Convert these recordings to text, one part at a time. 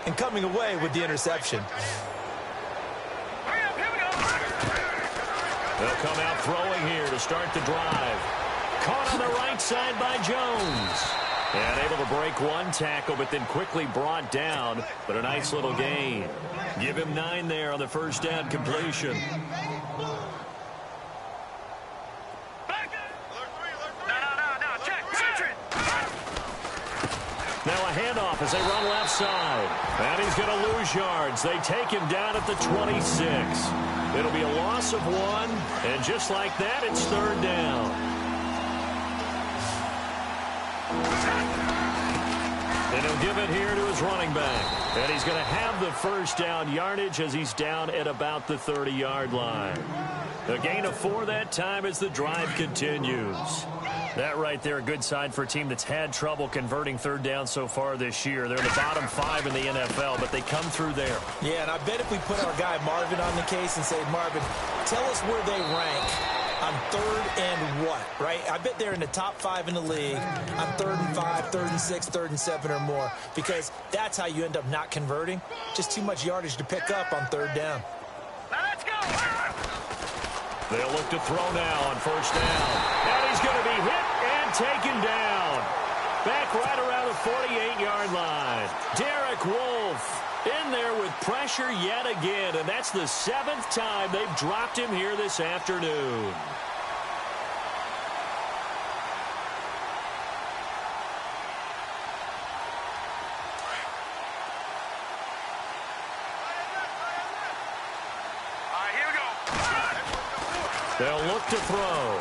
and coming away with the interception. They'll come out throwing here to start the drive. Caught on the right side by Jones. And able to break one tackle, but then quickly brought down. But a nice little gain. Give him 9 there on the first down completion. Now a handoff as they run left side. And he's going to lose yards. They take him down at the 26. It'll be a loss of 1. And just like that, it's 3rd down. And he'll give it here to his running back. And he's going to have the first down yardage as he's down at about the 30-yard line. A gain of 4 that time as the drive continues. That right there, a good sign for a team that's had trouble converting 3rd down so far this year. They're in the bottom 5 in the NFL, but they come through there. Yeah, and I bet if we put our guy Marvin on the case and say, Marvin, tell us where they rank on 3rd and what, right? I bet they're in the top 5 in the league on 3rd and 5, 3rd and 6, 3rd and 7 or more, because that's how you end up not converting. Just too much yardage to pick up on 3rd down. Let's go! They'll look to throw now on first down. And he's going to be hit and taken down. Back right around the 48-yard line. Derek Wolfe in there with pressure yet again. And that's the 7th time they've dropped him here this afternoon. They'll look to throw.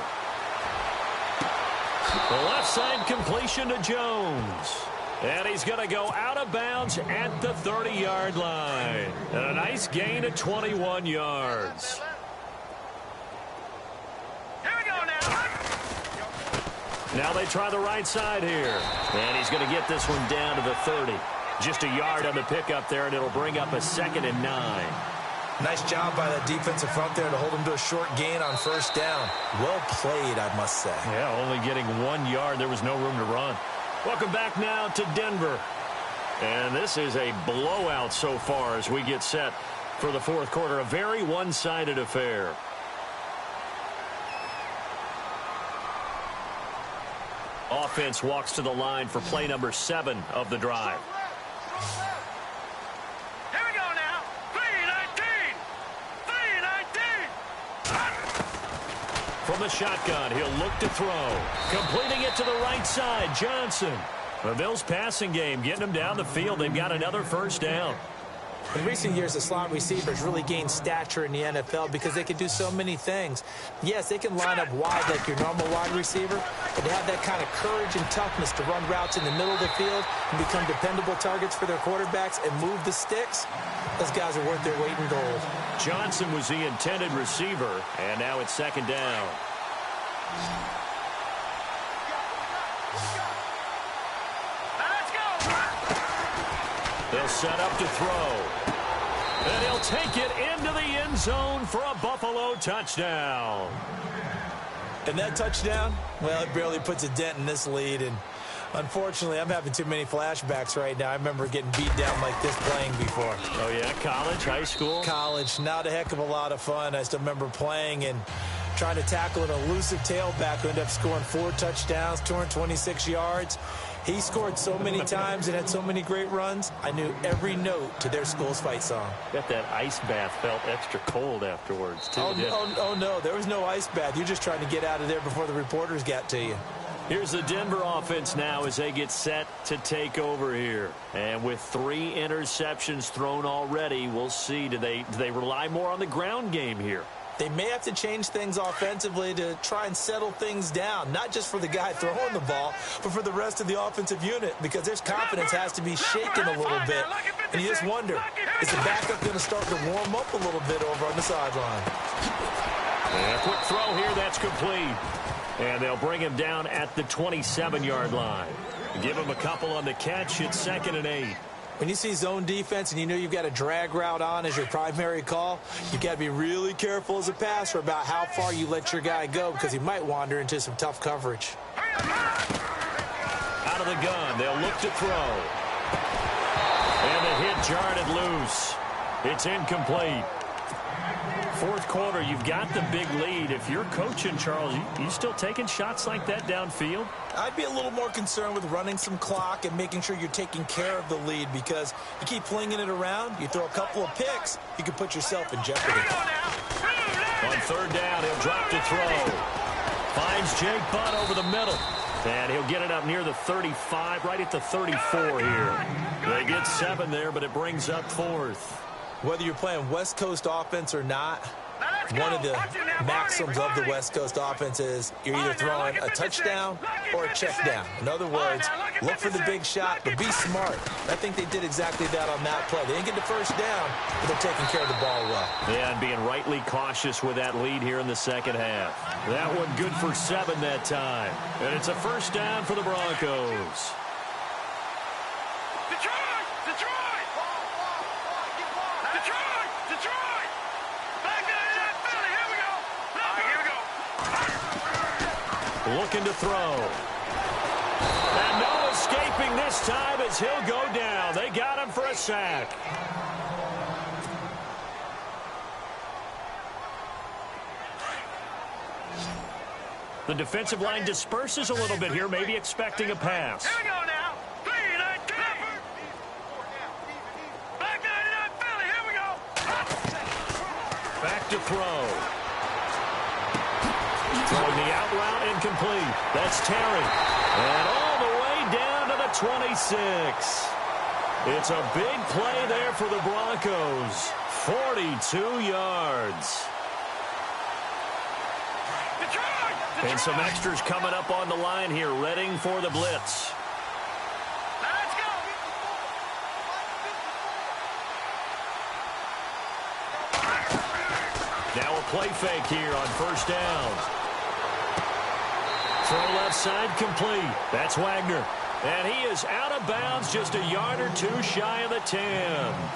The left side completion to Jones. And he's going to go out of bounds at the 30-yard line. And a nice gain of 21 yards. Here we go now. Now they try the right side here. And he's going to get this one down to the 30. Just a yard on the pickup there, and it'll bring up a 2nd and 9. Nice job by that defensive front there to hold him to a short gain on first down. Well played, I must say. Yeah, only getting 1 yard. There was no room to run. Welcome back now to Denver. And this is a blowout so far as we get set for the 4th quarter. A very one-sided affair. Offense walks to the line for play number 7 of the drive. From the shotgun, he'll look to throw. Completing it to the right side, Johnson. The Bills' passing game getting them down the field. They've got another first down. In recent years, the slot receivers really gained stature in the NFL because they can do so many things. Yes, they can line up wide like your normal wide receiver, but to have that kind of courage and toughness to run routes in the middle of the field and become dependable targets for their quarterbacks and move the sticks, those guys are worth their weight in gold. Johnson was the intended receiver, and now it's 2nd down. They'll set up to throw. And he'll take it into the end zone for a Buffalo touchdown. And that touchdown, well, it barely puts a dent in this lead. And unfortunately, I'm having too many flashbacks right now. I remember getting beat down like this playing before. Oh, yeah? College, high school? College. Not a heck of a lot of fun. I still remember playing and trying to tackle an elusive tailback who ended up scoring 4 touchdowns, 226 yards. He scored so many times and had so many great runs, I knew every note to their school's fight song. Bet that ice bath felt extra cold afterwards, too. Oh, no, there was no ice bath. You're just trying to get out of there before the reporters got to you. Here's the Denver offense now as they get set to take over here. And with 3 interceptions thrown already, we'll see. Do they rely more on the ground game here? They may have to change things offensively to try and settle things down, not just for the guy throwing the ball, but for the rest of the offensive unit, because their confidence has to be shaken a little bit. And you just wonder, is the backup going to start to warm up a little bit over on the sideline? And a quick throw here, that's complete. And they'll bring him down at the 27-yard line. Give him a couple on the catch. It's 2nd and 8. When you see zone defense and you know you've got a drag route on as your primary call, you've got to be really careful as a passer about how far you let your guy go because he might wander into some tough coverage. Out of the gun, they'll look to throw. And the hit Jarred loose. It's incomplete. Fourth quarter, you've got the big lead. If you're coaching, Charles, you still taking shots like that downfield? I'd be a little more concerned with running some clock and making sure you're taking care of the lead, because you keep flinging it around, you throw a couple of picks, you could put yourself in jeopardy. On third down, he'll drop to throw. Finds Jake Butt over the middle. And he'll get it up near the 35, right at the 34 here. They get 7 there, but it brings up fourth. Whether you're playing West Coast offense or not, one of the maxims of the West Coast offense is you're either throwing a touchdown or a check down. In other words, look for the big shot, but be smart. I think they did exactly that on that play. They didn't get the first down, but they're taking care of the ball well. Yeah, and being rightly cautious with that lead here in the second half. That one good for 7 that time. And it's a first down for the Broncos. Looking to throw. And no escaping this time as he'll go down. They got him for a sack. The defensive line disperses a little bit here, maybe expecting a pass. Here we go now. Clean and cover. Back nine and out, Philly. Here we go. Back to throw. Throwing the out route incomplete. That's Terry. And all the way down to the 26. It's a big play there for the Broncos. 42 yards. And some extras coming up on the line here, readying for the blitz. Let's go. Now a play fake here on first down. Throw left side complete. That's Wagner. And he is out of bounds, just a yard or two shy of the 10.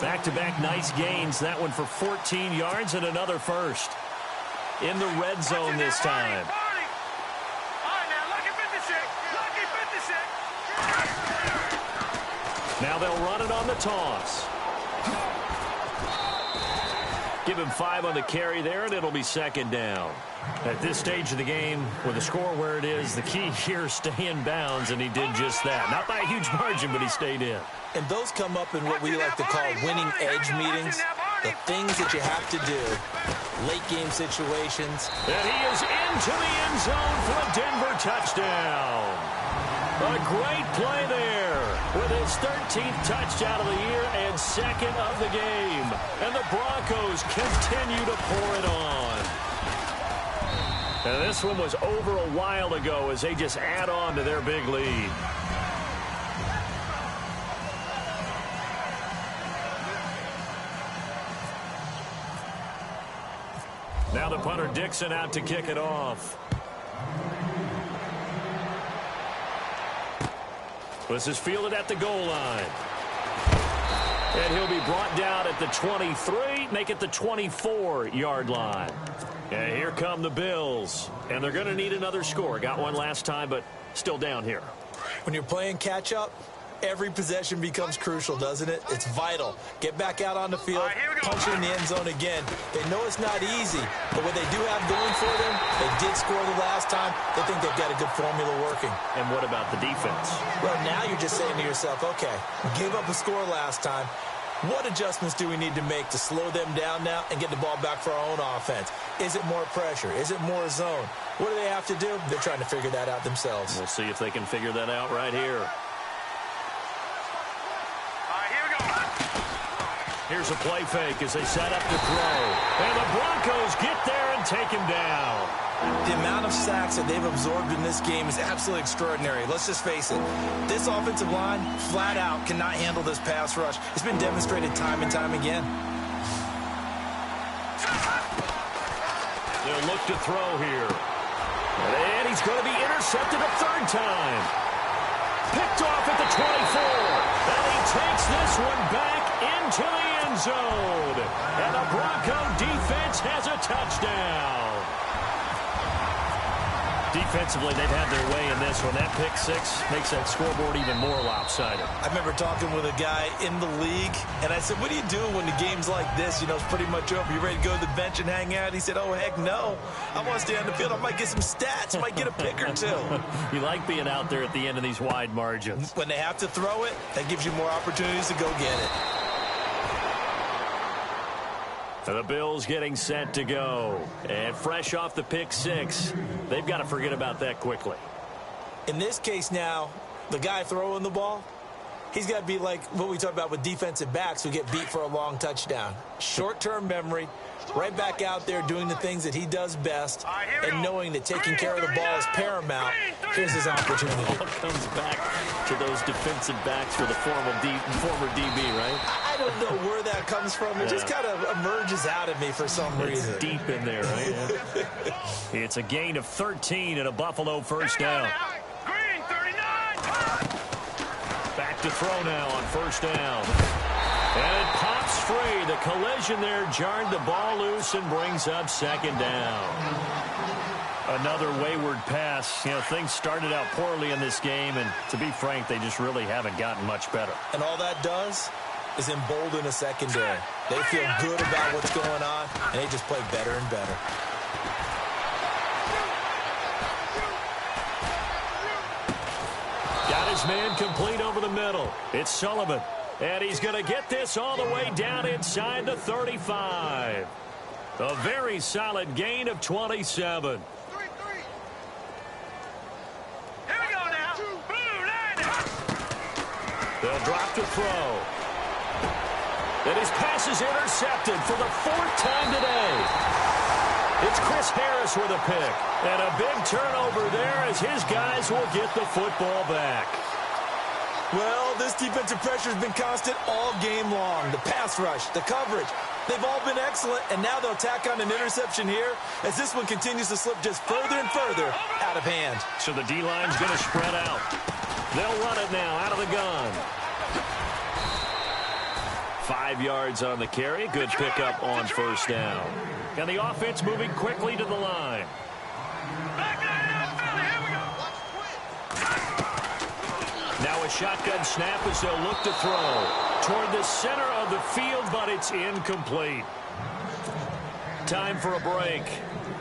Back-to-back nice gains. That one for 14 yards and another first. In the red zone this time. Now they'll run it on the toss. Give him 5 on the carry there, and it'll be second down. At this stage of the game, with the score where it is, the key here is stay in bounds, and he did just that. Not by a huge margin, but he stayed in. And those come up in what we like to call winning edge meetings. The things that you have to do, late game situations. And he is into the end zone for a Denver touchdown. A great play there with his 13th touchdown of the year and second of the game. And the Broncos continue to pour it on. And this one was over a while ago as they just add on to their big lead. Now the punter Dixon out to kick it off. This is fielded at the goal line. And he'll be brought down at the 23, make it the 24-yard line. And here come the Bills. And they're going to need another score. Got one last time, but still down here. When you're playing catch-up, every possession becomes crucial, doesn't it? It's vital. Get back out on the field, punch it in the end zone again. They know it's not easy, but what they do have going for them, they did score the last time. They think they've got a good formula working. And what about the defense? Well, now you're just saying to yourself, okay, we gave up a score last time. What adjustments do we need to make to slow them down now and get the ball back for our own offense? Is it more pressure? Is it more zone? What do they have to do? They're trying to figure that out themselves. We'll see if they can figure that out right here. Here's a play fake as they set up to throw. And the Broncos get there and take him down. The amount of sacks that they've absorbed in this game is absolutely extraordinary. Let's just face it. This offensive line, flat out, cannot handle this pass rush. It's been demonstrated time and time again. They'll look to throw here. And he's going to be intercepted a third time. Picked off at the 24. And he takes this one back into the end zone. And the Bronco defense has a touchdown. Defensively, they've had their way in this one. That pick six makes that scoreboard even more lopsided. I remember talking with a guy in the league, and I said, what do you do when the game's like this? You know, it's pretty much over. You ready to go to the bench and hang out? He said, oh, heck no. I want to stay on the field. I might get some stats. I might get a pick or two. You like being out there at the end of these wide margins. When they have to throw it, that gives you more opportunities to go get it. The Bills getting set to go. And fresh off the pick six, they've got to forget about that quickly. In this case now, the guy throwing the ball, he's got to be like what we talked about with defensive backs who get beat for a long touchdown. Short-term memory, right back out there doing the things that he does best, and knowing that taking care of the ball is paramount. Here's his opportunity. It all comes back to those defensive backs for the former DB, right? I don't know where that comes from. It just kind of emerges out of me for some reason. It's deep in there, right? Yeah. It's a gain of 13 and a Buffalo first down. Green 39. Back to throw now on first down. And it pops free. The collision there jarred the ball loose and brings up second down. Another wayward pass. You know, things started out poorly in this game, and to be frank, they just really haven't gotten much better. And all that does is embolden a secondary. They feel good about what's going on, and they just play better and better. Got his man complete over the middle. It's Sullivan. And he's going to get this all the way down inside the 35. A very solid gain of 27. Here we go now. Blue line. They'll drop to throw. And his pass is intercepted for the fourth time today. It's Chris Harris with a pick. And a big turnover there as his guys will get the football back. Well, this defensive pressure has been constant all game long. The pass rush, the coverage, they've all been excellent, and now they'll tack on an interception here as this one continues to slip just further and further out of hand. So the D-line's going to spread out. They'll run it now out of the gun. 5 yards on the carry. Good pickup on first down. And the offense moving quickly to the line. Now a shotgun snap as they'll look to throw toward the center of the field, but it's incomplete. Time for a break.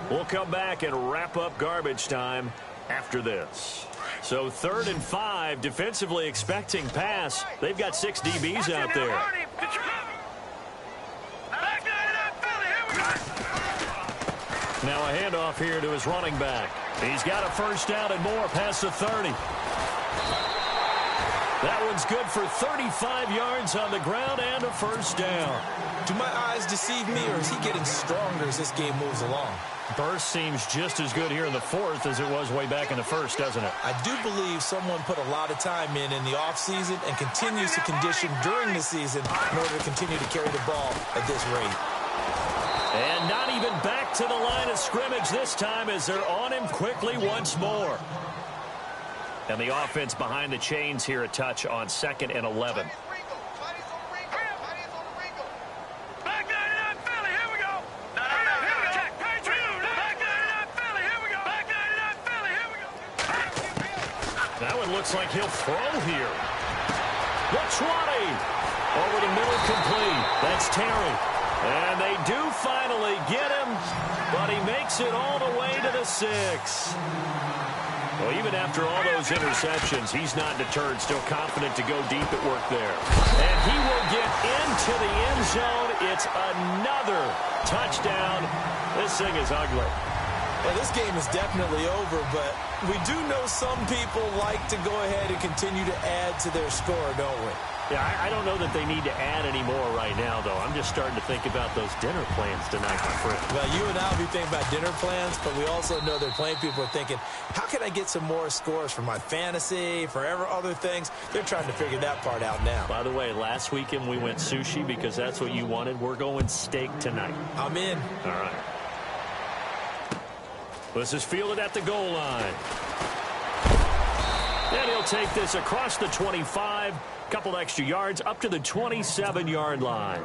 We'll come back and wrap up garbage time after this. So 3rd and 5, defensively expecting pass. They've got 6 DBs out there. Now a handoff here to his running back. He's got a first down and more past the 30. That one's good for 35 yards on the ground and a first down. Do my eyes deceive me, or is he getting stronger as this game moves along? Burst seems just as good here in the 4th as it was way back in the 1st, doesn't it? I do believe someone put a lot of time in the offseason and continues to condition during the season in order to continue to carry the ball at this rate. And not even back to the line of scrimmage this time as they're on him quickly once more. And the offense behind the chains here a touch on 2nd and 11. That one looks like he'll throw here. The 20. Over the middle, complete. That's Terry. And they do finally get him, but he makes it all the way to the 6. Well, even after all those interceptions, he's not deterred, still confident to go deep at work there. And he will get into the end zone. It's another touchdown. This thing is ugly. Well, this game is definitely over, but we do know some people like to go ahead and continue to add to their score, don't we? Yeah, I don't know that they need to add any more right now, though. I'm just starting to think about those dinner plans tonight, my friend. Well, you and I will be thinking about dinner plans, but we also know that plenty of people are thinking, how can I get some more scores for my fantasy, for other things? They're trying to figure that part out now. By the way, last weekend we went sushi because that's what you wanted. We're going steak tonight. I'm in. All right. This is fielded at the goal line. And he'll take this across the 25. Couple extra yards up to the 27-yard line.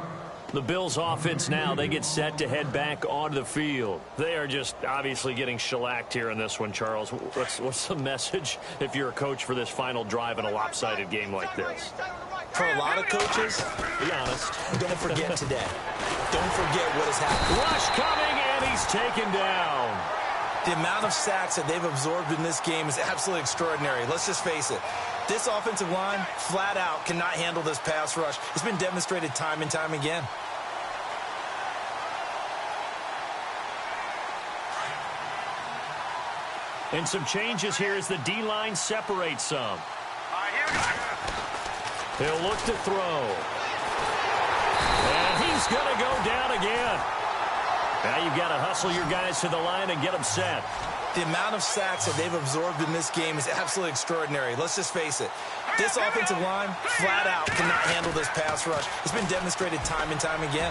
The Bills offense now, they get set to head back onto the field. They are just obviously getting shellacked here in this one, Charles. What's the message if you're a coach for this final drive in a lopsided game like this? For a lot of coaches, be honest, don't forget today. Don't forget what has happened. Rush coming, and he's taken down. The amount of sacks that they've absorbed in this game is absolutely extraordinary. Let's just face it. This offensive line, flat out, cannot handle this pass rush. It's been demonstrated time and time again. And some changes here as the D-line separates some. He'll look to throw. And he's going to go down again. Now you've got to hustle your guys to the line and get them set. The amount of sacks that they've absorbed in this game is absolutely extraordinary. Let's just face it. This offensive line, flat out, cannot handle this pass rush. It's been demonstrated time and time again.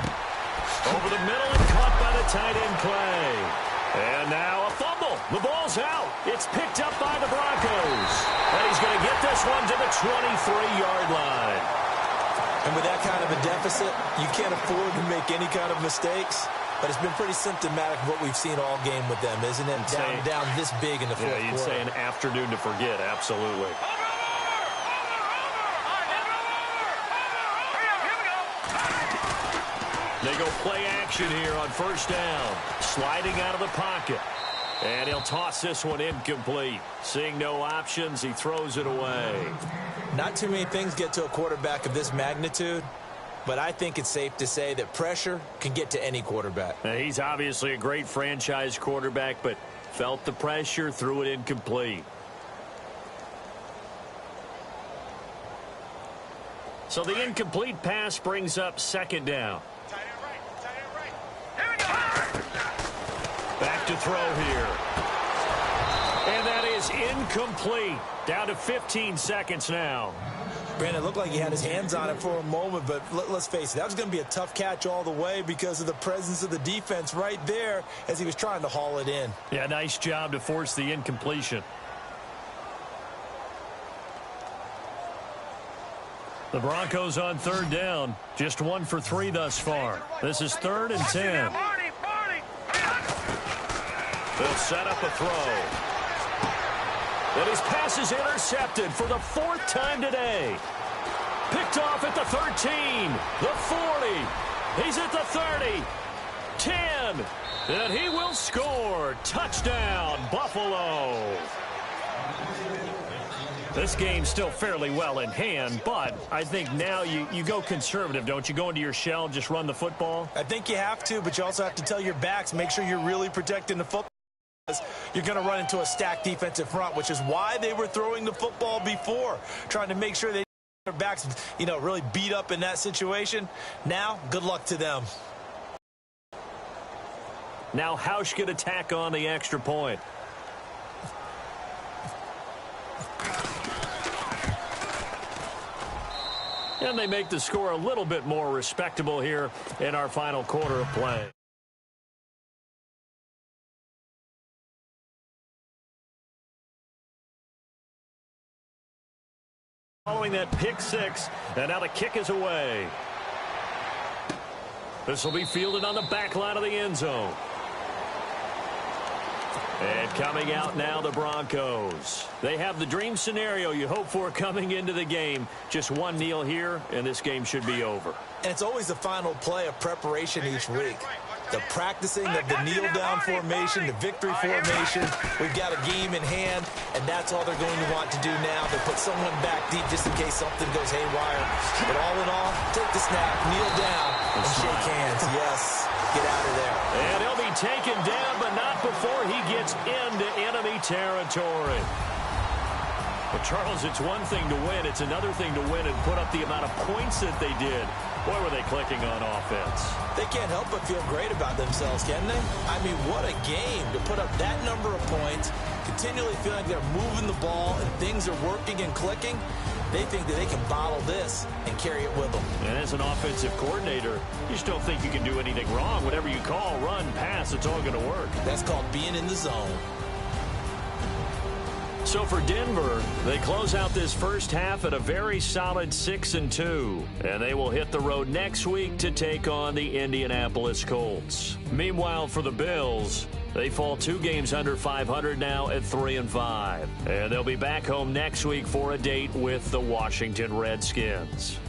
Over the middle and caught by the tight end Clay. And now a fumble. The ball's out. It's picked up by the Broncos. And he's going to get this one to the 23-yard line. And with that kind of a deficit, you can't afford to make any kind of mistakes. But it's been pretty symptomatic of what we've seen all game with them, isn't it? Down this big in the fourth quarter. Yeah, you'd say an afternoon to forget, absolutely. They go play action here on first down. Sliding out of the pocket. And he'll toss this one incomplete. Seeing no options, he throws it away. Not too many things get to a quarterback of this magnitude, but I think it's safe to say that pressure can get to any quarterback. Now, he's obviously a great franchise quarterback, but felt the pressure, threw it incomplete. So the incomplete pass brings up second down. Back to throw here. And that is incomplete. Down to 15 seconds now. Brandon, it looked like he had his hands on it for a moment, but let's face it, that was going to be a tough catch all the way because of the presence of the defense right there as he was trying to haul it in. Yeah, nice job to force the incompletion. The Broncos on third down. Just 1 for 3 thus far. This is 3rd and 10. They'll set up a throw. But his pass is intercepted for the 4th time today. Picked off at the 13, the 40. He's at the 30, 10. And he will score. Touchdown, Buffalo. This game's still fairly well in hand, but I think now you go conservative, don't you? Go into your shell, just run the football? I think you have to, but you also have to tell your backs, make sure you're really protecting the football. You're going to run into a stacked defensive front, which is why they were throwing the football before, trying to make sure they their backs, really beat up in that situation. Now, good luck to them. Now Hausch could attack on the extra point. And they make the score a little bit more respectable here in our final quarter of play. Following that pick six, and now the kick is away. This will be fielded on the back line of the end zone. And coming out now, the Broncos. They have the dream scenario you hope for coming into the game. Just one kneel here, and this game should be over. And it's always the final play of preparation each week. The practicing of the kneel-down formation, the victory formation. We've got a game in hand, and that's all they're going to want to do now. They'll put someone back deep just in case something goes haywire. But all in all, take the snap, kneel down, and shake hands. Yes, get out of there. And he'll be taken down, but not before he gets into enemy territory. But, Charles, it's one thing to win. It's another thing to win and put up the amount of points that they did. Boy, were they clicking on offense. They can't help but feel great about themselves, can they? I mean, what a game to put up that number of points, continually feeling like they're moving the ball and things are working and clicking. They think that they can bottle this and carry it with them. And as an offensive coordinator, you just don't think you can do anything wrong. Whatever you call, run, pass, it's all going to work. That's called being in the zone. So for Denver, they close out this first half at a very solid 6-2. And they will hit the road next week to take on the Indianapolis Colts. Meanwhile, for the Bills, they fall 2 games under 500 now at 3-5. And they'll be back home next week for a date with the Washington Redskins.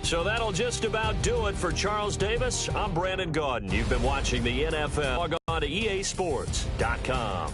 So that'll just about do it for Charles Davis. I'm Brandon Gaudin. You've been watching the NFL. Log on to EASports.com.